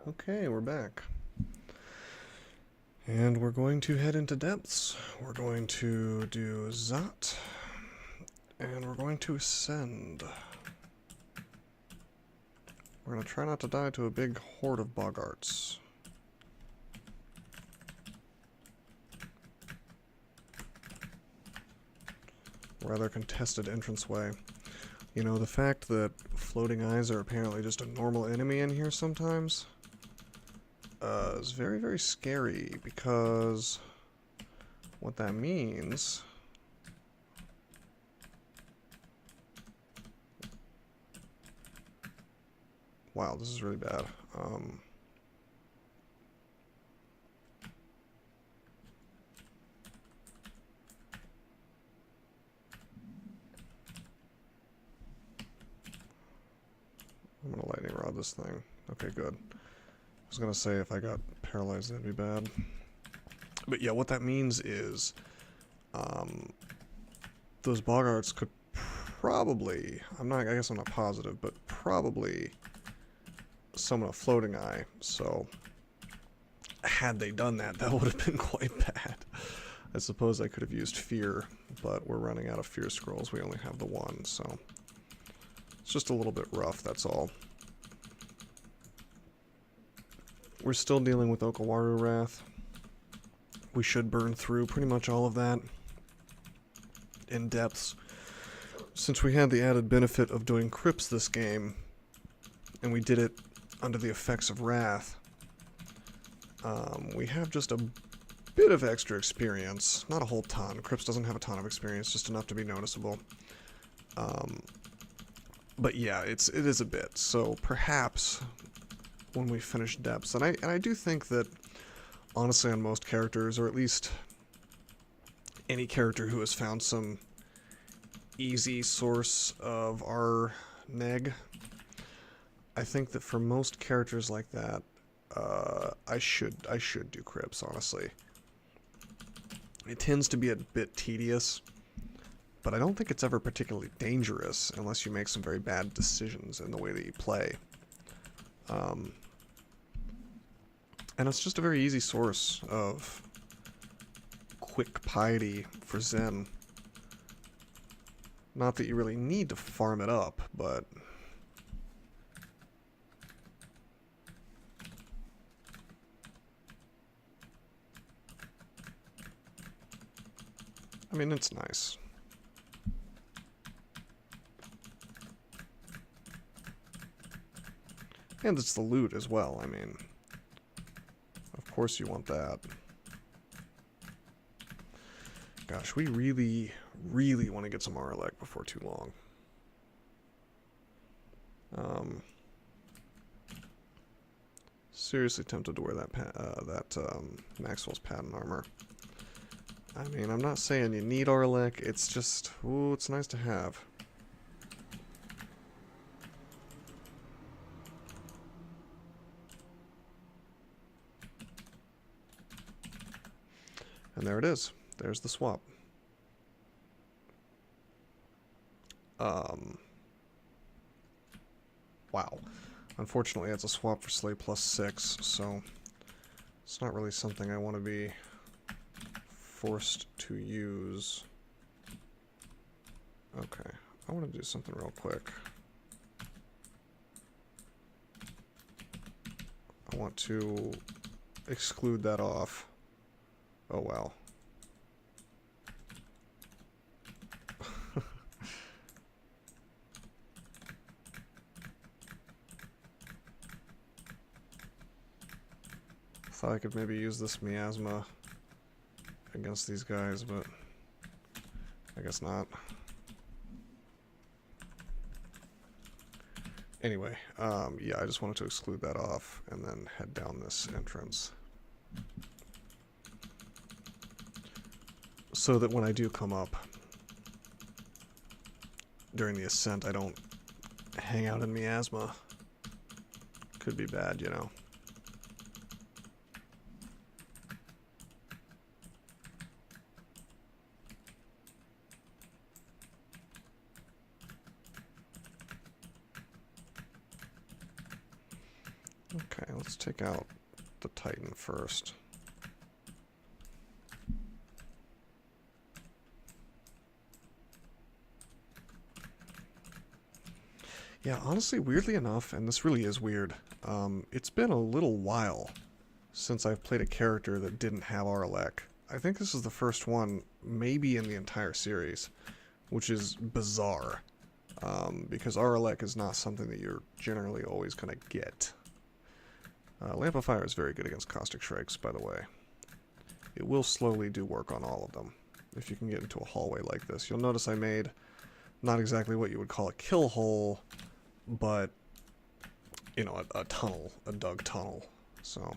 Okay, we're back. And we're going to head into depths. We're going to do Zot. And we're going to ascend. We're going to try not to die to a big horde of boggarts. Rather contested entranceway. You know, the fact that floating eyes are apparently just a normal enemy in here sometimes is very, very scary, because what that means... Wow, this is really bad. I'm gonna lightning rod this thing. Okay, good. I was gonna say if I got paralyzed that'd be bad. But yeah, what that means is those boggarts could probably, I guess I'm not positive, but probably summon a floating eye. So had they done that, that would have been quite bad. I suppose I could have used fear, but we're running out of fear scrolls. We only have the one, so it's just a little bit rough, that's all. We're still dealing with Okawaru Wrath. We should burn through pretty much all of that in depths. Since we had the added benefit of doing crypts this game, and we did it under the effects of Wrath, we have just a bit of extra experience. Not a whole ton. Crypts doesn't have a ton of experience, just enough to be noticeable. But yeah, it is a bit. So perhaps when we finish depths, and I do think that honestly on most characters, or at least any character who has found some easy source of our neg, I think that for most characters like that, I should do crypts, honestly. It tends to be a bit tedious, but I don't think it's ever particularly dangerous unless you make some very bad decisions in the way that you play. And it's just a very easy source of quick piety for Zen. Not that you really need to farm it up, but... I mean, it's nice. And it's the loot as well, I mean. Of course you want that. Gosh, we really, really want to get some Aralek before too long. Seriously tempted to wear that Maxwell's patent armor. I mean, I'm not saying you need Aralek, it's just, ooh, it's nice to have. And there it is. There's the swap. Wow. Unfortunately, it's a swap for Slay +6, so it's not really something I want to be forced to use. Okay, I want to do something real quick. I want to exclude that off. Oh, wow. Thought I could maybe use this miasma against these guys, but I guess not. Anyway, yeah, I just wanted to exclude that off and then head down this entrance. So that when I do come up during the ascent, I don't hang out in miasma. Could be bad, you know. Okay, let's take out the Titan first. Yeah, honestly, weirdly enough, and this really is weird, it's been a little while since I've played a character that didn't have Arlek. I think this is the first one, maybe in the entire series, which is bizarre, because Arlek is not something that you're generally always going to get. Lamp of Fire is very good against Caustic Shrikes, by the way. It will slowly do work on all of them, if you can get into a hallway like this. You'll notice I made not exactly what you would call a kill hole, but, you know, a tunnel, a dug tunnel. So,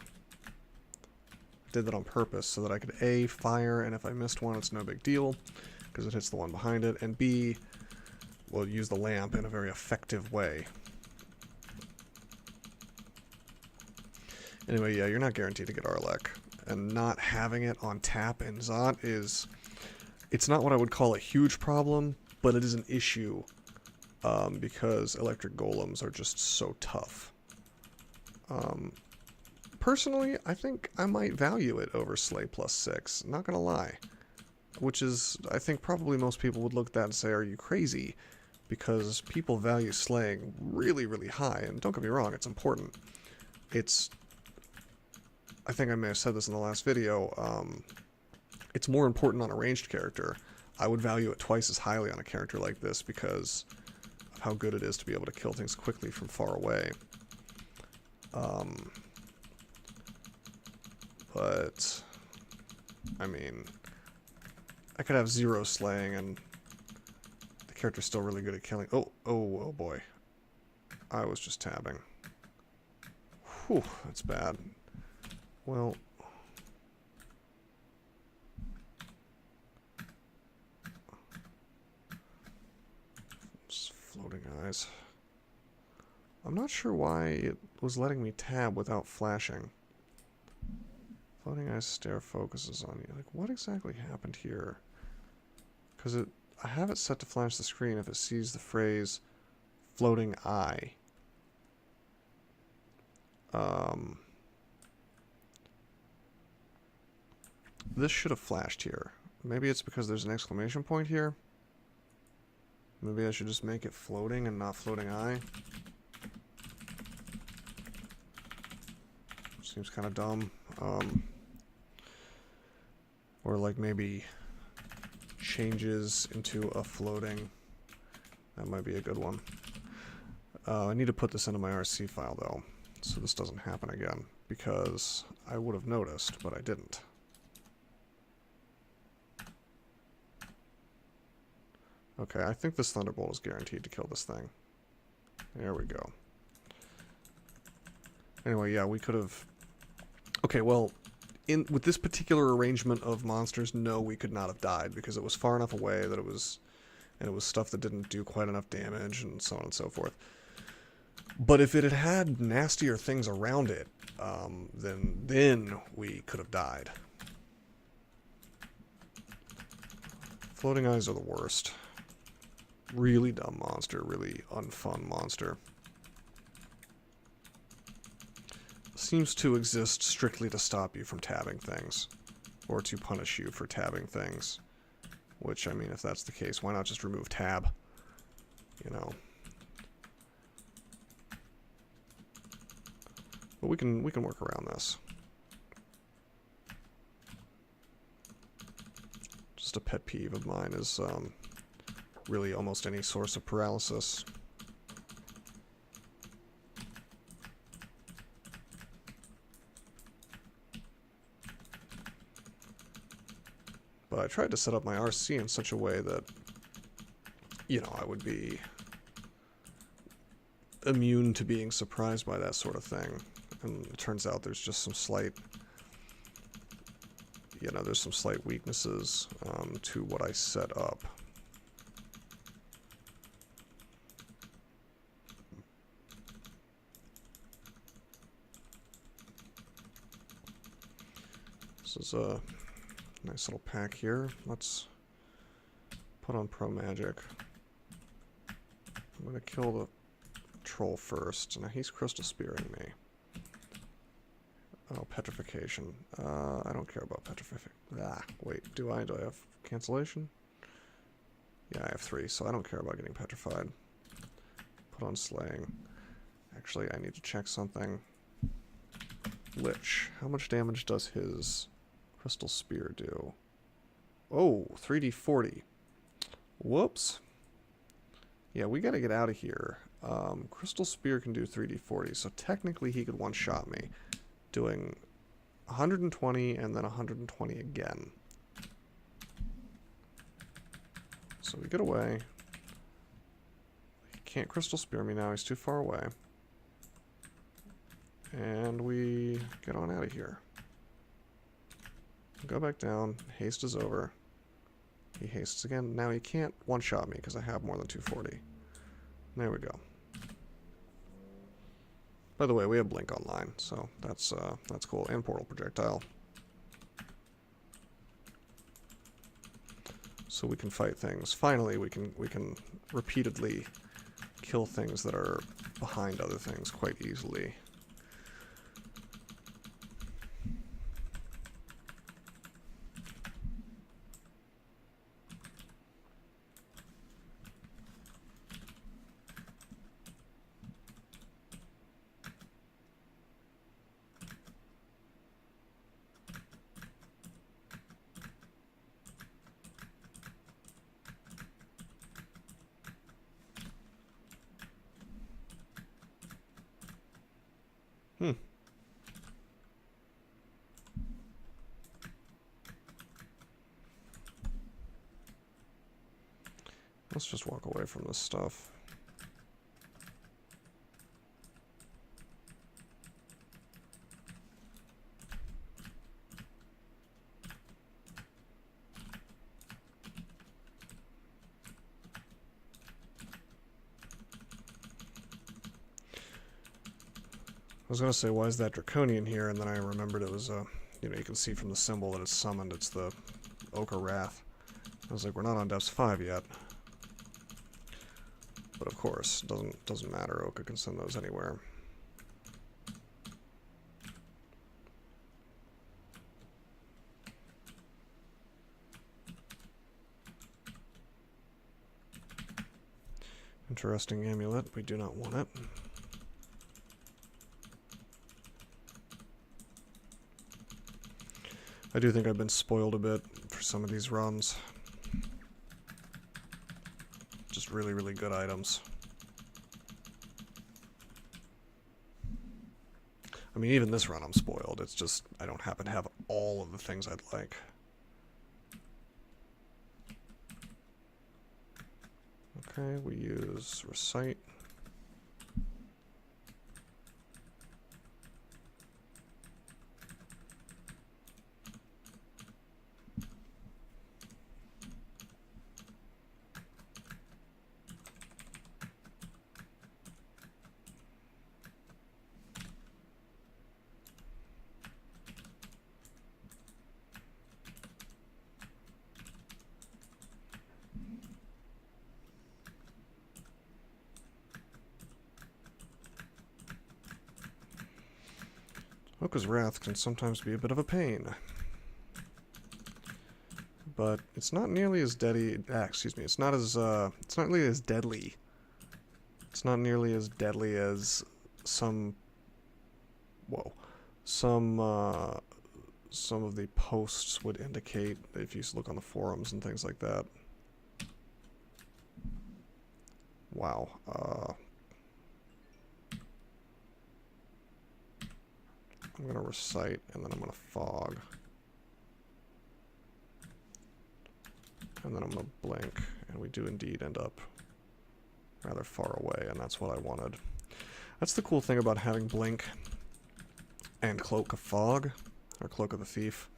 did that on purpose so that I could A, fire, and if I missed one, it's no big deal, because it hits the one behind it, and B, we'll use the lamp in a very effective way. Anyway, yeah, you're not guaranteed to get Arlek, and not having it on tap in Zot is, it's not what I would call a huge problem, but it is an issue, because electric golems are just so tough. Personally, I think I might value it over Slay +6, not gonna lie. Which is, I think probably most people would look at that and say, are you crazy? Because people value slaying really, really high, and don't get me wrong, it's important. It's, I think I may have said this in the last video, it's more important on a ranged character. I would value it twice as highly on a character like this because of how good it is to be able to kill things quickly from far away. But, I mean, I could have 0 slaying and the character's still really good at killing. Oh boy. I was just tabbing. Whew, that's bad. Well, floating eyes. I'm not sure why it was letting me tab without flashing. Floating eyes stare focuses on you. Like, what exactly happened here? Because I have it set to flash the screen if it sees the phrase floating eye. This should have flashed here. Maybe it's because there's an exclamation point here. Maybe I should just make it floating and not floating eye. Seems kind of dumb. Or like maybe changes into a floating. That might be a good one. I need to put this into my RC file though, so this doesn't happen again, because I would have noticed, but I didn't. Okay, I think this Thunderbolt is guaranteed to kill this thing. There we go. Anyway, yeah, we could have... Okay, well, with this particular arrangement of monsters, no, we could not have died, because it was far enough away that it was... And it was stuff that didn't do quite enough damage, and so on and so forth. But if it had had nastier things around it, then we could have died. Floating eyes are the worst. Really dumb monster, really unfun monster. Seems to exist strictly to stop you from tabbing things, or to punish you for tabbing things. Which, I mean, if that's the case, why not just remove tab? You know. But we can work around this. Just a pet peeve of mine is really almost any source of paralysis. But I tried to set up my RC in such a way that, you know, I would be immune to being surprised by that sort of thing. And it turns out there's just some slight, you know, there's some slight weaknesses to what I set up. This is a nice little pack here. Let's put on Pro Magic. I'm going to kill the troll first. Now he's crystal spearing me. petrification. I don't care about petrification. Wait, do I have cancellation? Yeah, I have 3, so I don't care about getting petrified. Put on slaying. Actually, I need to check something. Lich. How much damage does his crystal spear do? Oh, 3d40. Whoops. Yeah, we gotta get out of here. Crystal spear can do 3d40, so technically he could one-shot me, doing 120 and then 120 again. So we get away. He can't crystal spear me now, he's too far away. And we get on out of here. Go back down, haste is over. He hastes again. Now he can't one-shot me because I have more than 240. There we go. By the way, we have Blink online, so that's cool. And Portal Projectile. So we can fight things. Finally, we can repeatedly kill things that are behind other things quite easily. Let's just walk away from this stuff. I was going to say, why is that Draconian here? And then I remembered it was, you know, you can see from the symbol that it's summoned, it's the Ochre Wrath. I was like, we're not on Depths 5 yet. But of course, doesn't matter, Ochre can send those anywhere. Interesting amulet, we do not want it. I do think I've been spoiled a bit for some of these runs. Just really, really good items. I mean, even this run I'm spoiled. It's just, I don't happen to have all of the things I'd like. Okay, we use Recite. Ochre's Wrath can sometimes be a bit of a pain. But it's not nearly as deadly, excuse me, it's not nearly as deadly. It's not nearly as deadly as some of the posts would indicate if you look on the forums and things like that. Wow. I'm going to Recite, and then I'm going to Fog. And then I'm going to Blink, and we do indeed end up rather far away, and that's what I wanted. That's the cool thing about having Blink and Cloak of Fog, or Cloak of the Thief.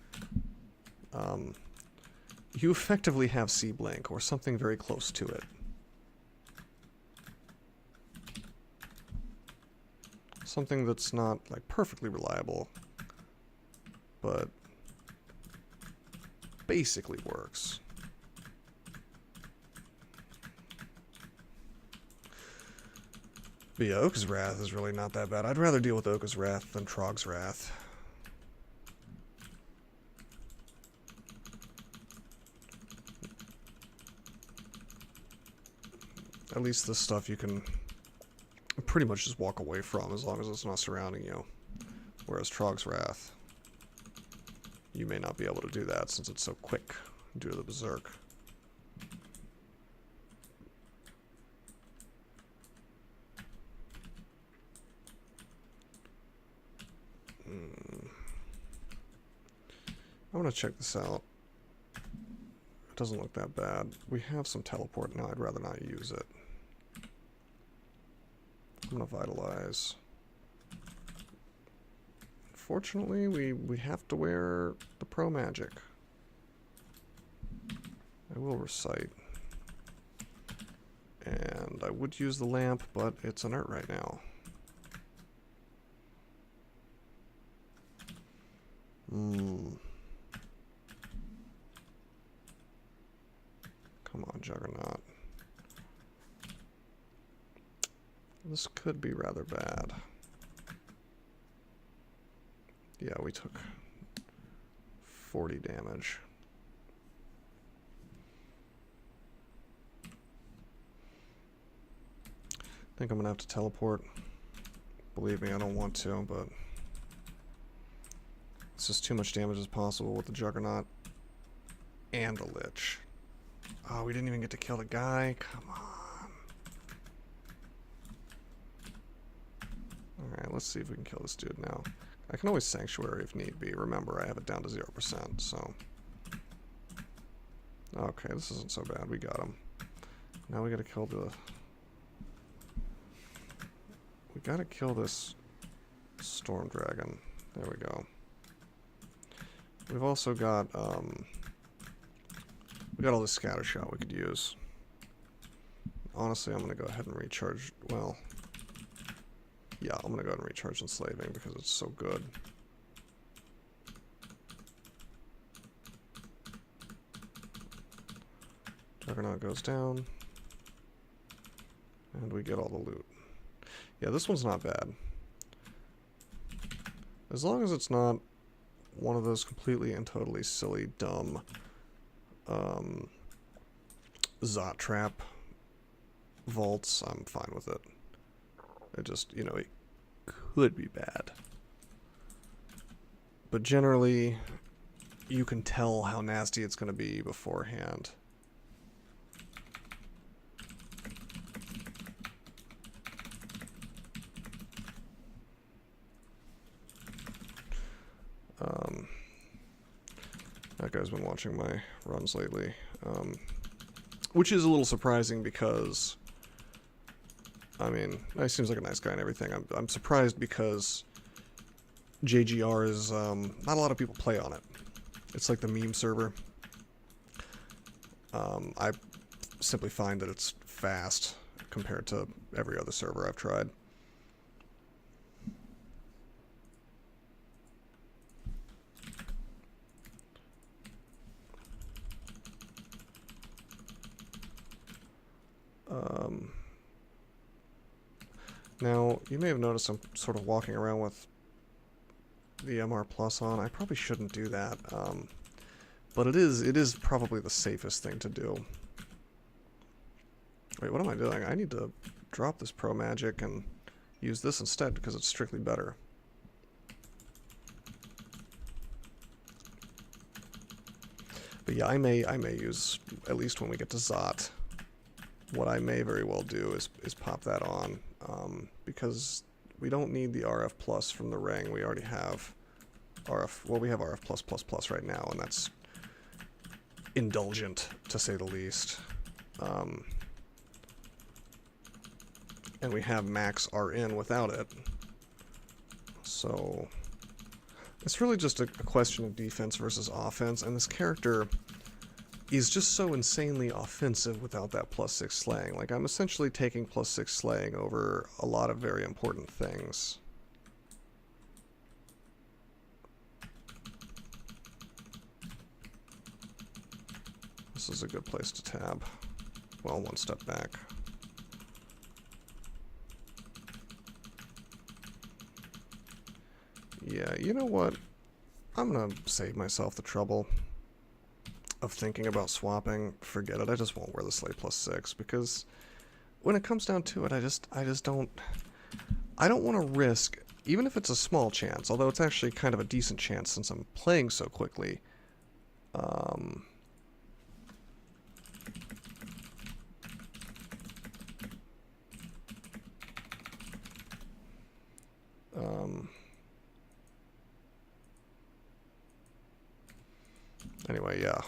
You effectively have C-Blink, or something very close to it. Something that's not, like, perfectly reliable, but basically works. But yeah, Ochre's Wrath is really not that bad. I'd rather deal with Ochre's Wrath than Trog's Wrath. at least this stuff you can pretty much just walk away from as long as it's not surrounding you. Whereas Trog's Wrath, you may not be able to do that since it's so quick due to the Berserk. I'm gonna check this out. It doesn't look that bad. We have some teleport now. I'd rather not use it. I'm gonna vitalize. Unfortunately, we have to wear the pro magic. I will recite. And I would use the lamp, but it's inert right now. Come on, Juggernaut. This could be rather bad. Yeah, we took 40 damage. I think I'm gonna have to teleport. Believe me, I don't want to, but it's just too much damage as possible with the Juggernaut and the Lich. Oh, we didn't even get to kill the guy? Come on. Alright, let's see if we can kill this dude now. I can always Sanctuary if need be. Remember, I have it down to 0%, so... Okay, this isn't so bad. We got him. Now we gotta kill the... We gotta kill this Storm Dragon. There we go. We've also got, we got all this scatter shot we could use. Honestly, I'm gonna go ahead and recharge, well... Yeah, I'm gonna go ahead and recharge Enslaving because it's so good. Juggernaut goes down. And we get all the loot. Yeah, this one's not bad. As long as it's not one of those completely and totally silly, dumb Zot Trap vaults, I'm fine with it. It just, you know, it could be bad. But generally, you can tell how nasty it's going to be beforehand. That guy's been watching my runs lately. Which is a little surprising because... I mean, he seems like a nice guy and everything. I'm surprised because JGR is, not a lot of people play on it. It's like the meme server. I simply find that it's fast compared to every other server I've tried. Now, you may have noticed I'm sort of walking around with the MR Plus on. I probably shouldn't do that, but it is probably the safest thing to do. Wait, what am I doing? I need to drop this Pro Magic and use this instead because it's strictly better. But yeah, I may use, at least when we get to Zot, what I may very well do is pop that on, because we don't need the RF Plus from the ring. We already have RF, well, we have RF Plus Plus Plus right now, and that's indulgent, to say the least. And we have Max RN without it. So it's really just a question of defense versus offense, and this character is just so insanely offensive without that +6 slaying. Like, I'm essentially taking +6 slaying over a lot of very important things. This is a good place to tab. Well, one step back. Yeah, you know what? I'm gonna save myself the trouble of thinking about swapping. Forget it, I just won't wear the Slay +6 because when it comes down to it, I just don't, I don't want to risk, even if it's a small chance, although it's actually kind of a decent chance since I'm playing so quickly. Um, anyway, yeah.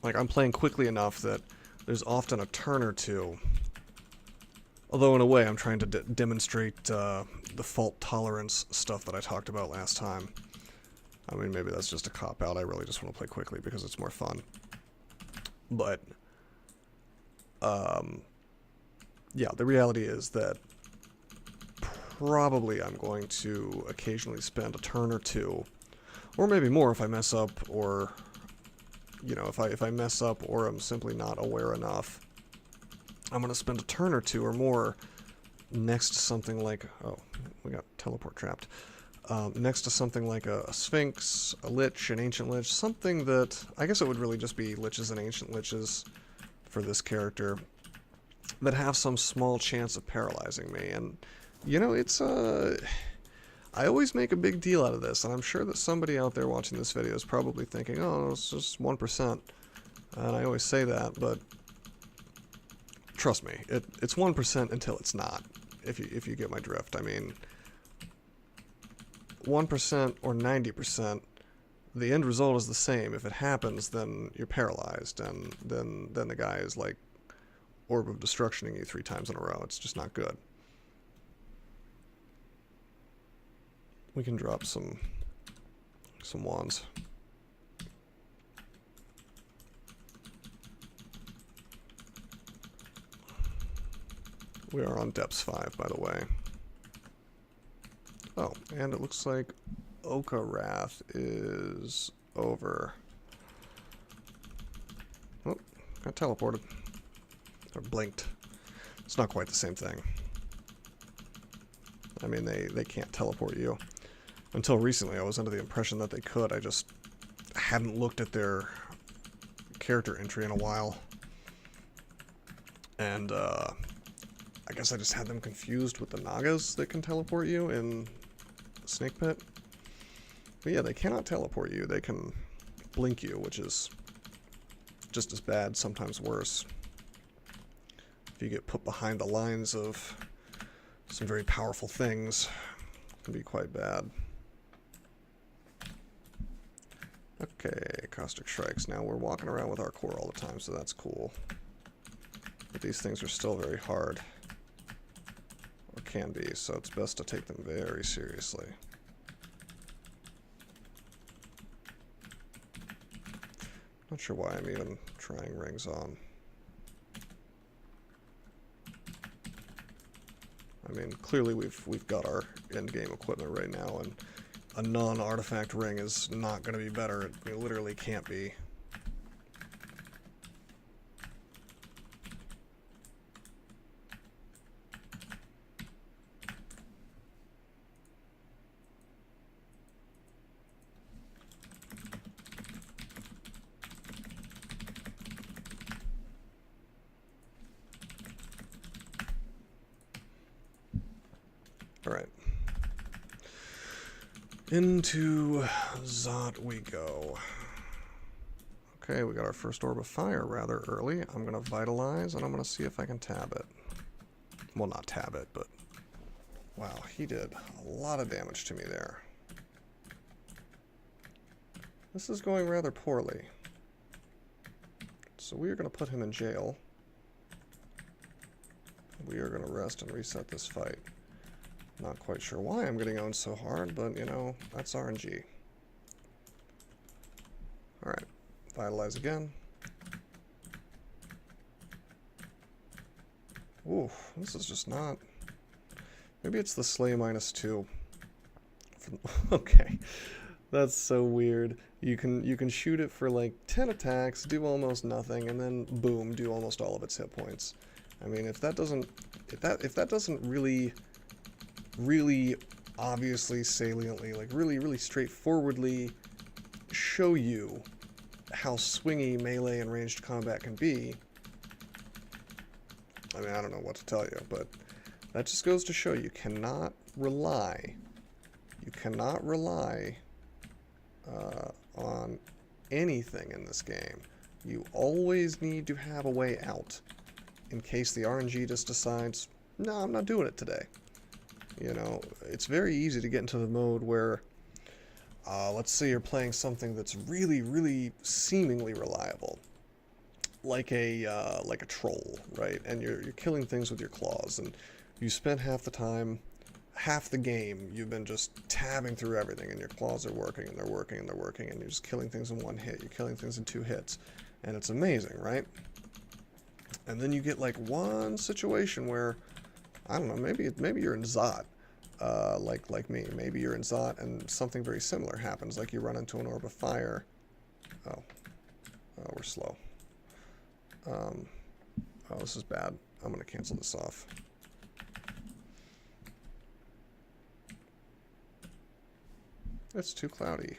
Like, I'm playing quickly enough that there's often a turn or two. Although, in a way, I'm trying to demonstrate the fault tolerance stuff that I talked about last time. I mean, maybe that's just a cop-out. I really just want to play quickly because it's more fun. But, yeah, the reality is that probably I'm going to occasionally spend a turn or two, or maybe more if I mess up, or, you know, if I mess up or I'm simply not aware enough, I'm going to spend a turn or two or more next to something like, oh, we got teleport trapped, next to something like a Sphinx, a Lich, an Ancient Lich, something that, I guess it would really just be Liches and Ancient Liches for this character, that have some small chance of paralyzing me. And, you know, it's, I always make a big deal out of this, and I'm sure that somebody out there watching this video is probably thinking, oh, it's just 1%. And I always say that, but trust me, it's 1% until it's not, if you get my drift. I mean, 1% or 90%, the end result is the same. If it happens, then you're paralyzed, and then the guy is like Orb of Destructioning you 3 times in a row. It's just not good. We can drop some wands. We are on Depths 5, by the way. Oh, and it looks like Oka Wrath is over. Oh, got teleported. Or blinked. It's not quite the same thing. I mean, they can't teleport you. Until recently, I was under the impression that they could. I just hadn't looked at their character entry in a while. And, I guess I just had them confused with the Nagas that can teleport you in Snake Pit. But yeah, they cannot teleport you. They can blink you, which is just as bad, sometimes worse. If you get put behind the lines of some very powerful things, it can be quite bad. Okay, Caustic Strikes. Now we're walking around with our core all the time, so that's cool. But these things are still very hard. Or can be, so it's best to take them very seriously. Not sure why I'm even trying rings on. I mean, clearly we've got our endgame equipment right now, and a non-artifact ring is not going to be better. It literally can't be. Alright. Into Zot we go. Okay, we got our first Orb of Fire rather early. I'm going to Vitalize, and I'm going to see if I can tab it. Well, not tab it, but... Wow, he did a lot of damage to me there. This is going rather poorly. So we are going to put him in jail. We are going to rest and reset this fight. Not quite sure why I'm getting owned so hard, but, you know, that's RNG. Alright, Vitalize again. Ooh, this is just not... Maybe it's the Slay -2. Okay, that's so weird. You can shoot it for like 10 attacks, do almost nothing, and then boom, do almost all of its hit points. I mean, if that doesn't really obviously, saliently, like really straightforwardly show you how swingy melee and ranged combat can be, I mean, I don't know what to tell you, but that just goes to show you cannot rely on anything in this game. You always need to have a way out in case the RNG just decides, no, I'm not doing it today. You know, it's very easy to get into the mode where, let's say you're playing something that's really, really seemingly reliable, like a troll, right? And you're killing things with your claws, and you spent half the game, you've been just tabbing through everything, and your claws are working, and they're working, and they're working, and you're just killing things in one hit. You're killing things in 2 hits, and it's amazing, right? And then you get like one situation where, I don't know, maybe you're in Zot, like me. Maybe you're in Zot, and something very similar happens, like you run into an orb of fire. Oh, we're slow. Oh, this is bad. I'm gonna cancel this off. It's too cloudy.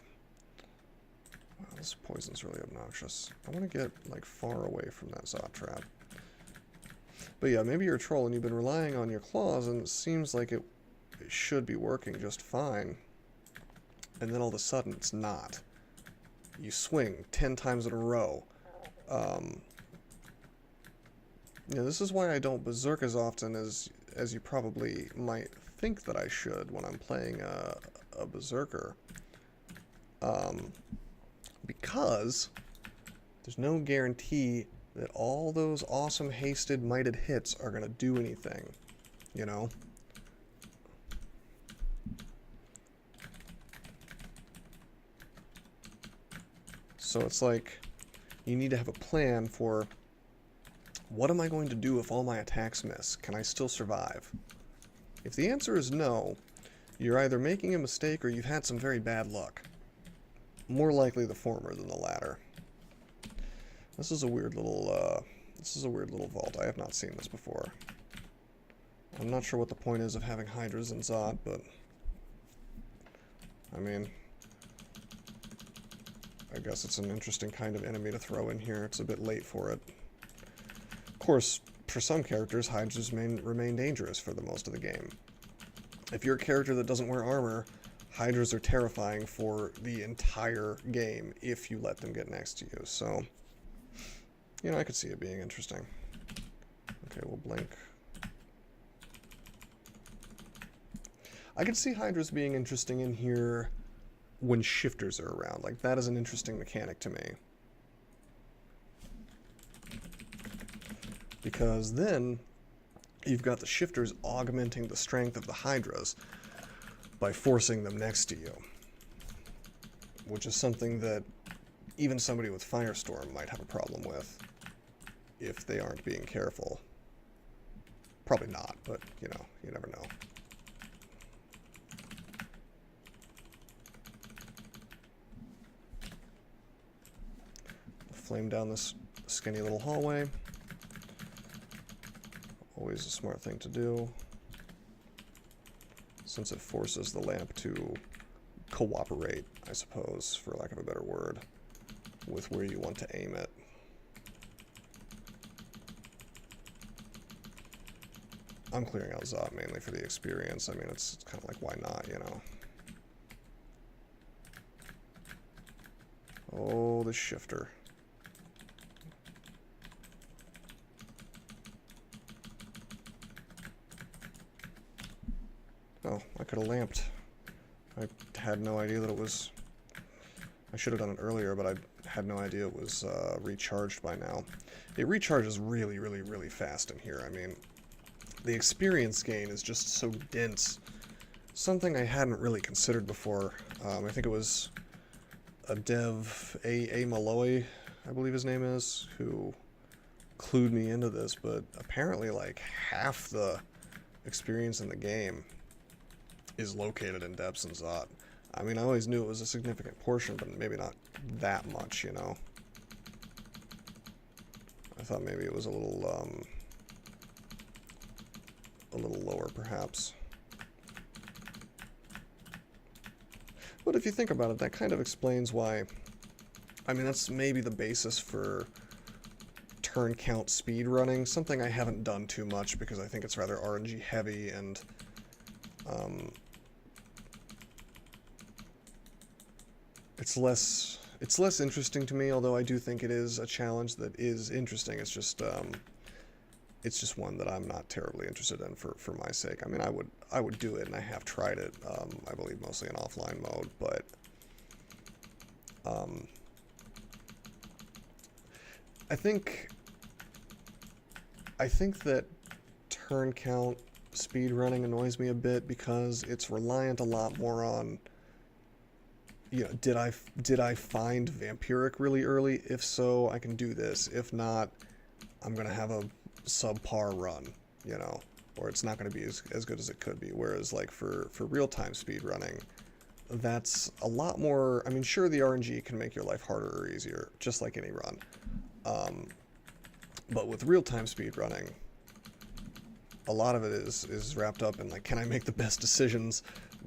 Wow, this poison's really obnoxious. I want to get, like, far away from that Zot trap. But yeah, maybe you're a troll and you've been relying on your claws, and it seems like it should be working just fine. And then all of a sudden, it's not. You swing 10 times in a row. Yeah, this is why I don't berserk as often as you probably might think that I should when I'm playing a berserker. Because there's no guarantee that all those awesome hasted mighted hits are going to do anything, you know? So it's like you need to have a plan for, what am I going to do if all my attacks miss? Can I still survive? If the answer is no, you're either making a mistake or you've had some very bad luck. More likely the former than the latter. This is a weird little vault. I have not seen this before. I'm not sure what the point is of having Hydras in Zod, but I mean, I guess it's an interesting kind of enemy to throw in here. It's a bit late for it. Of course, for some characters, Hydras remain dangerous for the most of the game. If you're a character that doesn't wear armor, Hydras are terrifying for the entire game if you let them get next to you. So, you know, I could see it being interesting. Okay, we'll blink. I could see Hydras being interesting in here when shifters are around. Like, that is an interesting mechanic to me. Because then you've got the shifters augmenting the strength of the Hydras by forcing them next to you, which is something that even somebody with Firestorm might have a problem with if they aren't being careful. Probably not, but, you know, you never know. Flame down this skinny little hallway. Always a smart thing to do, since it forces the lamp to cooperate, I suppose, for lack of a better word, with where you want to aim it. I'm clearing out Zot mainly for the experience. I mean, it's kind of like, why not, you know? Oh, the shifter. Oh, I could have lamped. I had no idea that it was... I should have done it earlier, but I had no idea it was recharged by now. It recharges really, really, really fast in here. I mean, the experience gain is just so dense. Something I hadn't really considered before. I think it was a dev, A. Malloy, I believe his name is, who clued me into this, but apparently like half the experience in the game is located in depths and Zot. I mean, I always knew it was a significant portion, but maybe not that much, you know? I thought maybe it was a little lower, perhaps. But if you think about it, that kind of explains why... I mean, that's maybe the basis for turn count speed running, something I haven't done too much because I think it's rather RNG heavy, and it's less interesting to me, although I do think it is a challenge that is interesting. It's just one that I'm not terribly interested in for my sake. I mean, I would do it, and I have tried it, I believe mostly in offline mode, but I think that turn count speed running annoys me a bit because it's reliant a lot more on, you know, did I find Vampiric really early? If so, I can do this. If not, I'm gonna have a subpar run, you know, or it's not gonna be as good as it could be. Whereas like for real-time speed running, that's a lot more. I mean, sure, the RNG can make your life harder or easier, just like any run. But with real-time speed running, a lot of it is wrapped up in like, can I make the best decisions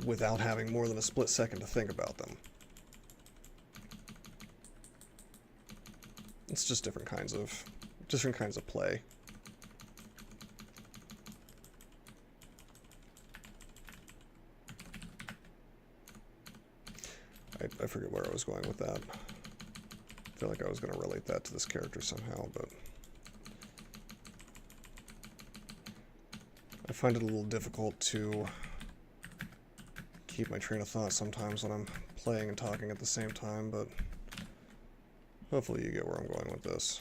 without having more than a split second to think about them? It's just different kinds of play. I forget where I was going with that. I feel like I was going to relate that to this character somehow, but I find it a little difficult to keep my train of thought sometimes when I'm playing and talking at the same time, but hopefully you get where I'm going with this.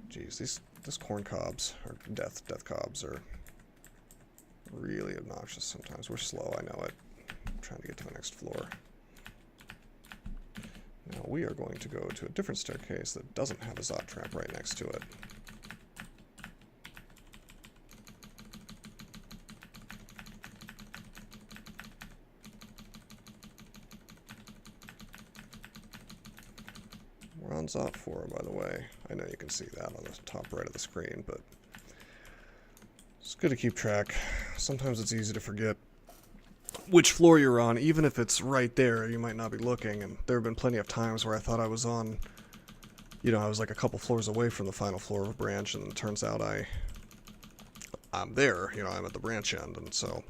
Jeez, these corn cobs, or death cobs, are really obnoxious sometimes. We're slow, I know it. I'm trying to get to the next floor. Now we are going to go to a different staircase that doesn't have a Zot trap right next to it. We're on Zot 4, by the way. I know you can see that on the top right of the screen, but it's good to keep track. Sometimes it's easy to forget which floor you're on, even if it's right there, you might not be looking, and there have been plenty of times where I thought I was on, you know, I was like a couple floors away from the final floor of a branch, and it turns out I'm there, you know, I'm at the branch end, and so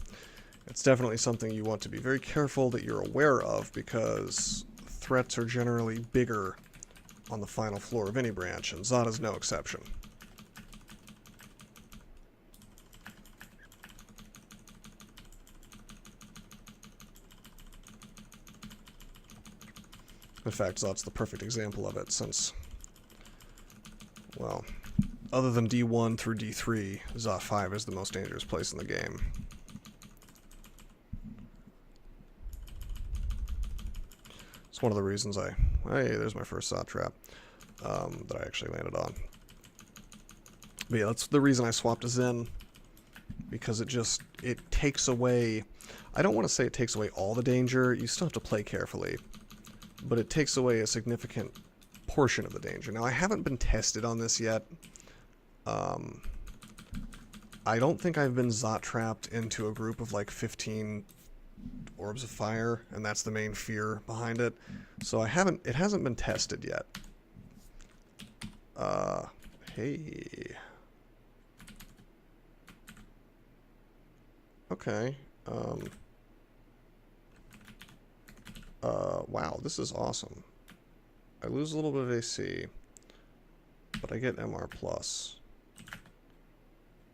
it's definitely something you want to be very careful that you're aware of, because threats are generally bigger on the final floor of any branch, and Zot is no exception. In fact, Zot's the perfect example of it, since, well, other than D1 through D3, Zot 5 is the most dangerous place in the game. It's one of the reasons hey, there's my first Zot trap that I actually landed on. But yeah, that's the reason I swapped to Zen, because it takes away, I don't want to say it takes away all the danger, you still have to play carefully, but it takes away a significant portion of the danger. Now, I haven't been tested on this yet. I don't think I've been Zot trapped into a group of like 15 orbs of fire, and that's the main fear behind it. So it hasn't been tested yet. Hey. Okay. Wow, this is awesome. I lose a little bit of AC, but I get MR+.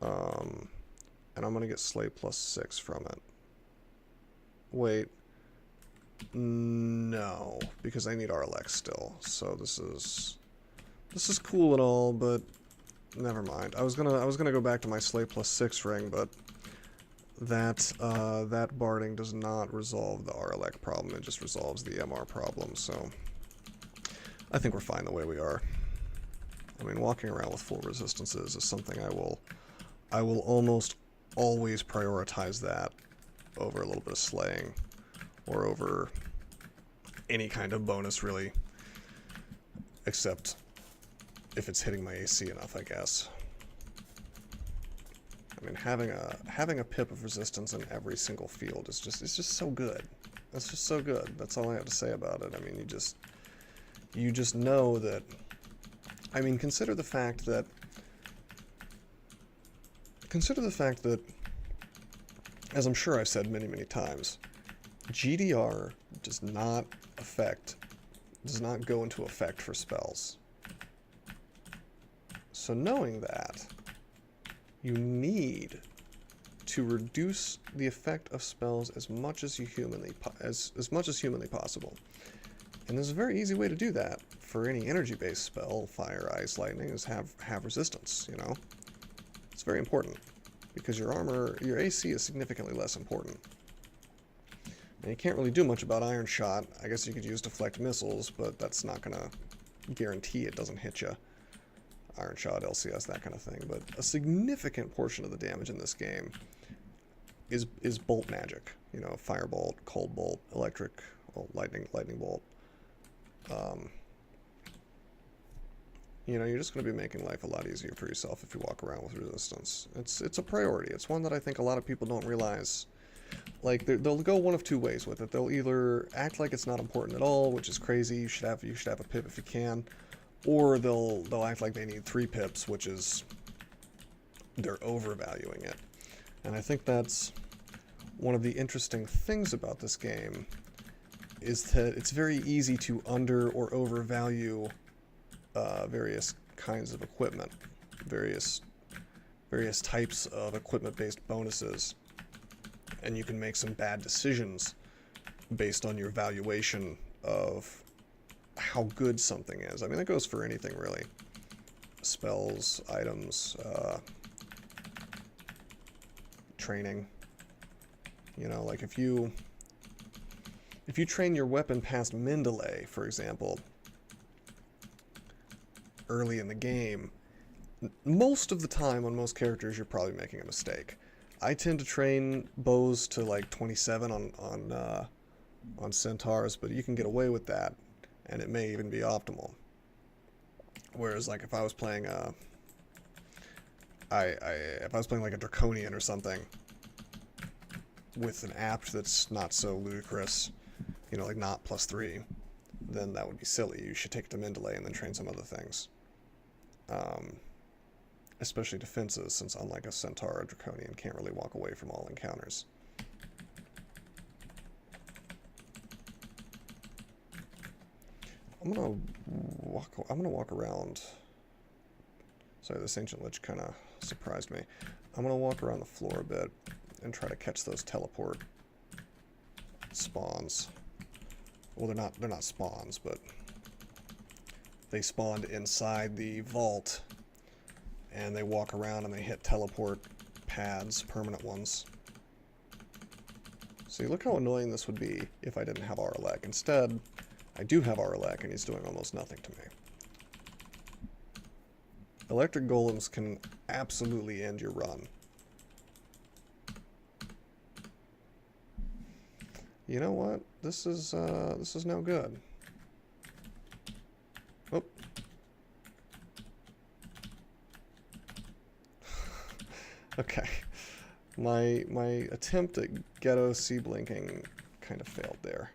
And I'm gonna get Slay +6 from it. Wait. No, because I need Arlex still. So this is cool and all, but never mind. I was gonna go back to my Slay +6 ring, but that barding does not resolve the Arlec problem. It just resolves the MR problem. So I think we're fine the way we are. I mean, walking around with full resistances is something I will almost always prioritize that over a little bit of slaying, or over any kind of bonus, really, except if it's hitting my AC enough, I guess. I mean, having a pip of resistance in every single field is just so good. It's just so good. That's all I have to say about it. I mean, you just know that I mean, consider the fact that as I'm sure I've said many, many times, GDR does not go into effect for spells. So knowing that, you need to reduce the effect of spells as much as humanly possible. And there's a very easy way to do that for any energy-based spell, fire, ice, lightning, is have resistance, you know? It's very important, because your armor, your AC is significantly less important. And you can't really do much about Iron Shot. I guess you could use deflect missiles, but that's not gonna guarantee it doesn't hit you. Iron Shot, LCS, that kind of thing. But a significant portion of the damage in this game is bolt magic. You know, firebolt, cold bolt, electric, well, lightning bolt. You know, you're just going to be making life a lot easier for yourself if you walk around with resistance. It's a priority. It's one that I think a lot of people don't realize. Like, they'll go one of two ways with it. They'll either act like it's not important at all, which is crazy. You should have a pip if you can, or they'll act like they need 3 pips, which is they're overvaluing it. And I think that's one of the interesting things about this game, is that it's very easy to under or overvalue various kinds of equipment, various types of equipment-based bonuses, and you can make some bad decisions based on your valuation of how good something is. I mean, that goes for anything, really. Spells, items, training. You know, like if you train your weapon past min delay, for example, early in the game, most of the time on most characters you're probably making a mistake. I tend to train bows to like 27 on Centaurs, but you can get away with that, and it may even be optimal. Whereas, like, if I was playing if I was playing like a Draconian or something with an apt that's not so ludicrous, you know, like not +3, then that would be silly. You should take it to min delay and then train some other things. Especially defenses, since unlike a Centaur or Draconian can't really walk away from all encounters. I'm gonna walk around. Sorry, this Ancient Lich kind of surprised me. I'm gonna walk around the floor a bit and try to catch those teleport spawns. Well, they're not spawns, but they spawned inside the vault, and they walk around and they hit teleport pads, permanent ones. See, look how annoying this would be if I didn't have Aurelek. Instead, I do have Aurelek, and he's doing almost nothing to me. Electric golems can absolutely end your run. You know what? This is no good. Oh. Okay. My attempt at ghetto sea blinking kind of failed there.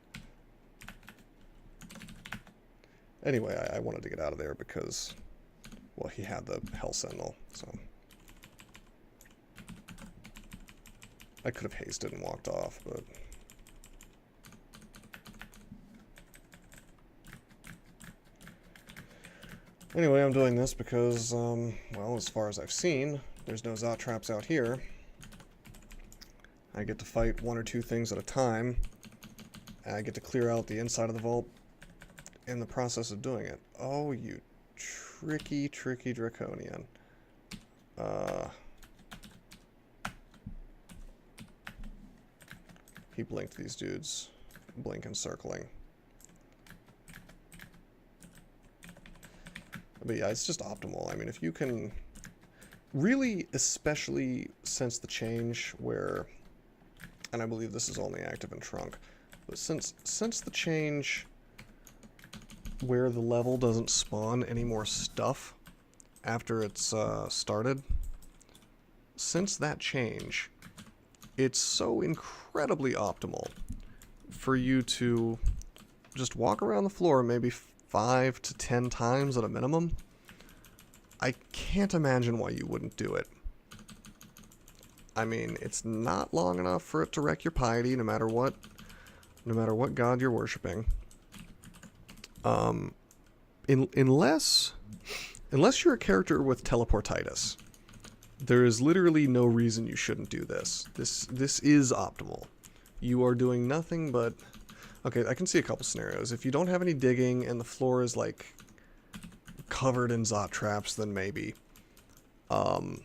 Anyway, I wanted to get out of there because, well, he had the Hell Sentinel, so I could have hasted and walked off, but anyway, I'm doing this because, well, as far as I've seen, there's no Zot traps out here. I get to fight 1 or 2 things at a time, and I get to clear out the inside of the vault in the process of doing it. Oh, you tricky Draconian. He blinked these dudes. Blink and circling. But yeah, it's just optimal. I mean, if you can really, especially since the change where, and I believe this is only active in Trunk, but since the change where the level doesn't spawn any more stuff after it's started, since that change, it's so incredibly optimal for you to just walk around the floor maybe 5 to 10 times at a minimum, I can't imagine why you wouldn't do it. I mean, it's not long enough for it to wreck your piety, no matter what god you're worshiping. Unless you're a character with teleportitis, there is literally no reason you shouldn't do this. This is optimal. You are doing nothing but... Okay, I can see a couple scenarios. If you don't have any digging and the floor is, like, covered in Zot traps, then maybe. Although,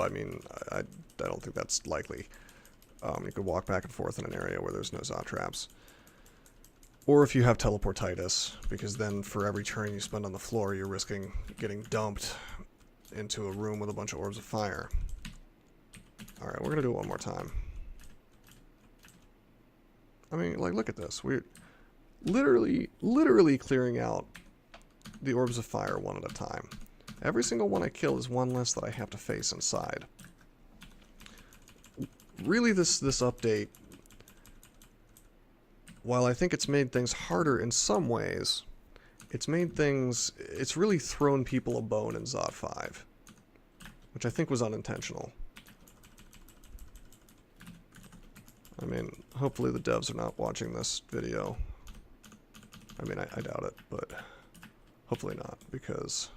I mean, I don't think that's likely. You could walk back and forth in an area where there's no Zot traps. Or if you have teleportitis, because then for every turn you spend on the floor, you're risking getting dumped into a room with a bunch of orbs of fire. Alright, we're going to do it one more time. I mean, like, look at this. We're literally clearing out the orbs of fire one at a time. Every single one I kill is one less that I have to face inside. Really, this update, while I think it's made things harder in some ways, it's really thrown people a bone in Zot 5, which I think was unintentional. I mean, hopefully the devs are not watching this video. I mean, I doubt it, but hopefully not, because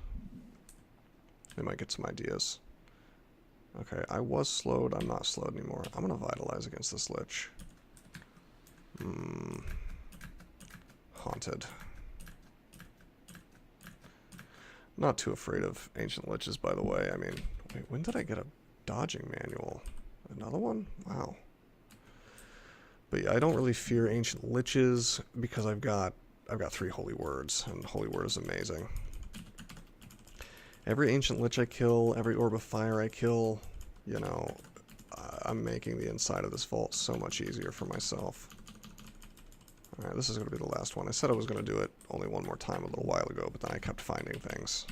they might get some ideas. Okay, I was slowed. I'm not slowed anymore. I'm going to vitalize against this lich. Haunted. Not too afraid of ancient liches, by the way. I mean, wait, when did I get a dodging manual? Another one? Wow. But yeah, I don't really fear ancient liches because I've got 3 holy words, and holy word is amazing. Every ancient lich I kill, every orb of fire I kill, you know, I'm making the inside of this vault so much easier for myself. Alright, this is going to be the last one. I said I was going to do it only one more time a little while ago, but then I kept finding things.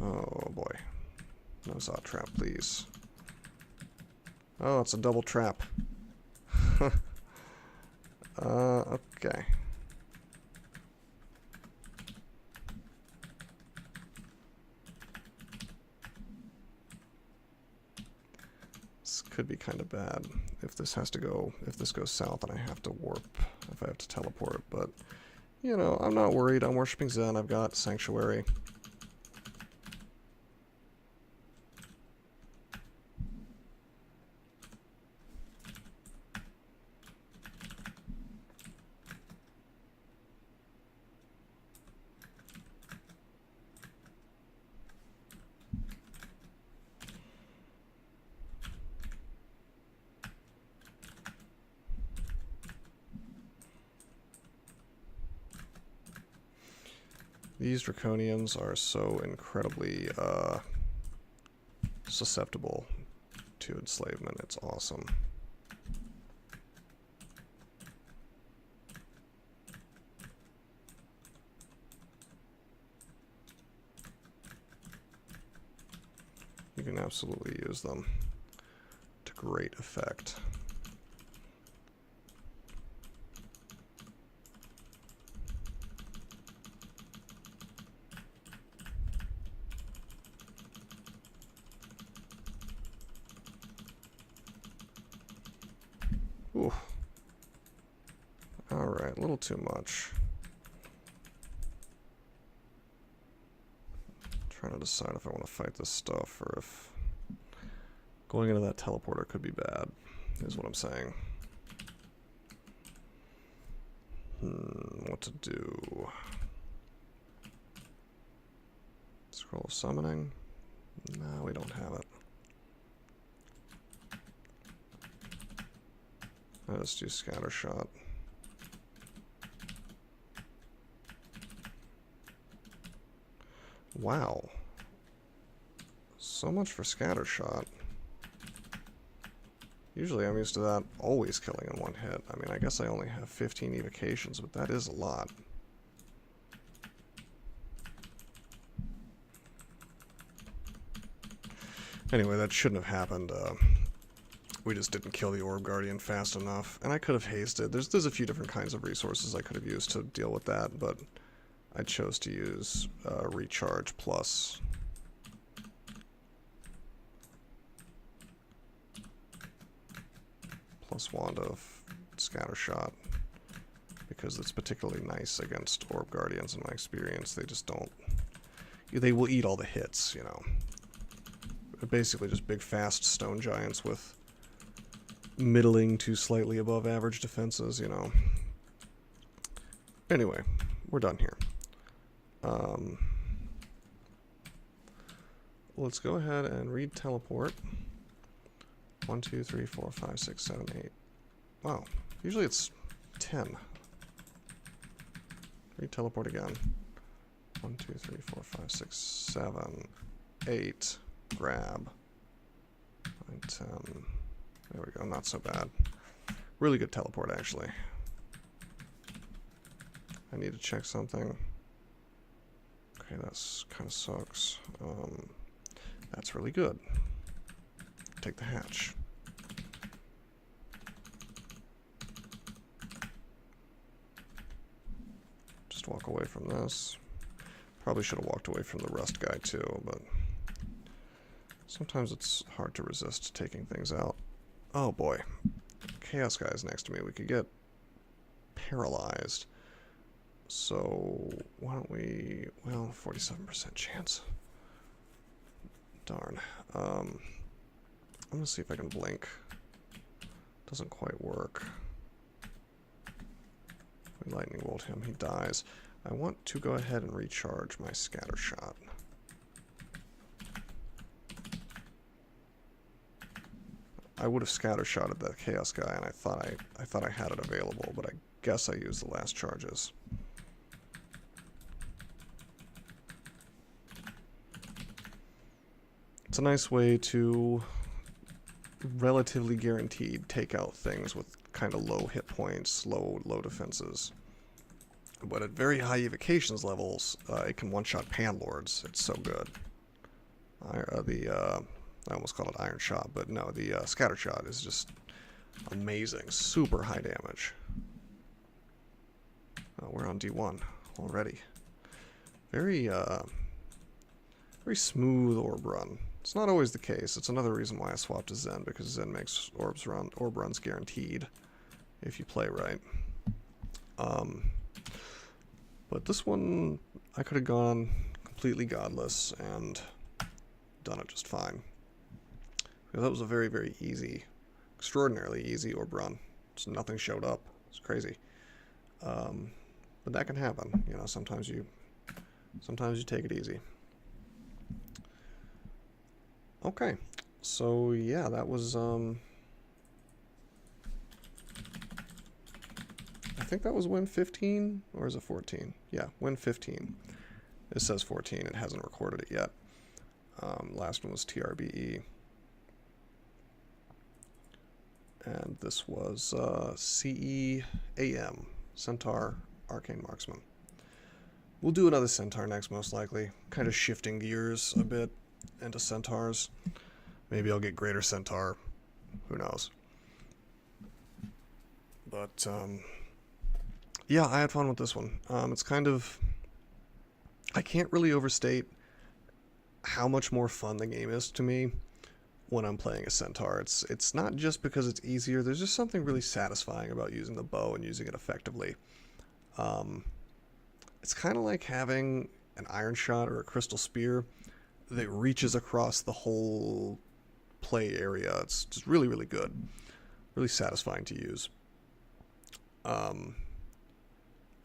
Oh boy. No Zot trap, please. Oh, it's a double trap. Okay. This could be kind of bad if this goes south and I have to warp, if I have to teleport, but, you know, I'm not worried. I'm worshipping Zen. I've got Sanctuary. These draconians are so incredibly susceptible to enslavement. It's awesome. You can absolutely use them to great effect. Ooh. Alright, a little too much. Trying to decide if I want to fight this stuff or if going into that teleporter could be bad, is what I'm saying. What to do? Scroll of Summoning? No, we don't have it. Let's do Scatter Shot. Wow. So much for Scatter Shot. Usually I'm used to that always killing in one hit. I mean, I guess I only have 15 evocations, but that is a lot. Anyway, that shouldn't have happened. We just didn't kill the Orb Guardian fast enough, and I could have hasted. There's a few different kinds of resources I could have used to deal with that, but I chose to use Recharge plus Wand of Scattershot, because it's particularly nice against Orb Guardians in my experience. They just don't... They will eat all the hits, you know. They're basically just big, fast stone giants with middling to slightly above average defenses, you know. Anyway, we're done here. Let's go ahead and read teleport. 1, 2, 3, 4, 5, 6, 7, 8. Wow. Usually it's 10. Read teleport again. 1, 2, 3, 4, 5, 6, 7, 8. Grab. 9, 10. There we go. Not so bad. Really good teleport, actually. I need to check something. Okay, that's kind of sucks. That's really good. Take the hatch. Just walk away from this. Probably should have walked away from the rust guy too, but sometimes it's hard to resist taking things out. Oh boy. Chaos guy is next to me. We could get paralyzed. So why don't we... Well, 47% chance. Darn. I'm gonna see if I can blink. Doesn't quite work. If we lightning bolt him, he dies. I want to go ahead and recharge my scatter shot. I would have scatter shotted that chaos guy, and I thought I had it available, but I guess I used the last charges. It's a nice way to relatively guaranteed take out things with kind of low hit points, low defenses. But at very high evocations levels, it can one-shot Panlords. It's so good. I almost called it Iron Shot, but no, the Scatter Shot is just amazing. Super high damage. Oh, we're on D1 already. Very smooth orb run. It's not always the case. It's another reason why I swapped to Zen, because Zen makes orb runs guaranteed if you play right. But this one, I could have gone completely godless and done it just fine. Because that was a very, very easy, extraordinarily easy orb run. Just nothing showed up. It's crazy. But that can happen. You know, sometimes you take it easy. Okay, so yeah, that was I think that was win 15, or is it 14? Yeah, win 15. It says 14, it hasn't recorded it yet. Last one was TRBE. And this was CEAM, Centaur, Arcane Marksman. We'll do another Centaur next, most likely. Kind of shifting gears a bit into Centaurs. Maybe I'll get Greater Centaur. Who knows? But, yeah, I had fun with this one. It's kind of... I can't really overstate how much more fun the game is to me when I'm playing a Centaur. It's not just because it's easier. There's just something really satisfying about using the bow and using it effectively. It's kind of like having an iron shot or a crystal spear that reaches across the whole play area. It's just really, really good. Really satisfying to use. I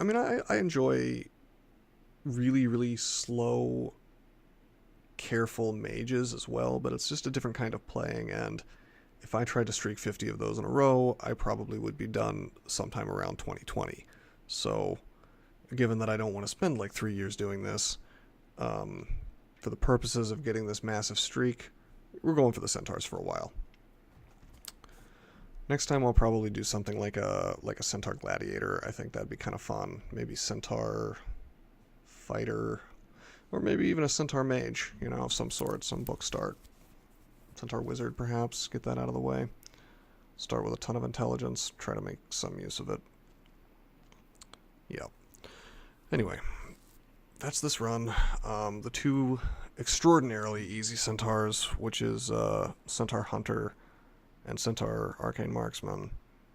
mean, I enjoy really, really slow, careful mages as well, but it's just a different kind of playing, and if I tried to streak 50 of those in a row, I probably would be done sometime around 2020. So, given that I don't want to spend like 3 years doing this, for the purposes of getting this massive streak, we're going for the Centaurs for a while. Next time I'll probably do something like a Centaur Gladiator. I think that'd be kind of fun. Maybe Centaur Fighter, or maybe even a Centaur Mage, you know, of some sort, some book start. Centaur Wizard, perhaps, get that out of the way. Start with a ton of intelligence, try to make some use of it. Yep. Anyway, that's this run. The two extraordinarily easy Centaurs, which is Centaur Hunter and Centaur Arcane Marksman.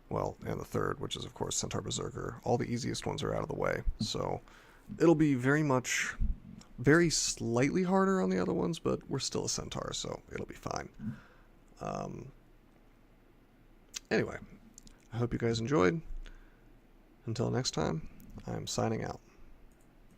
Well, and the third, which is of course Centaur Berserker. All the easiest ones are out of the way, so it'll be very slightly harder on the other ones, but we're still a Centaur, so it'll be fine. Anyway, I hope you guys enjoyed. Until next time, I'm signing out.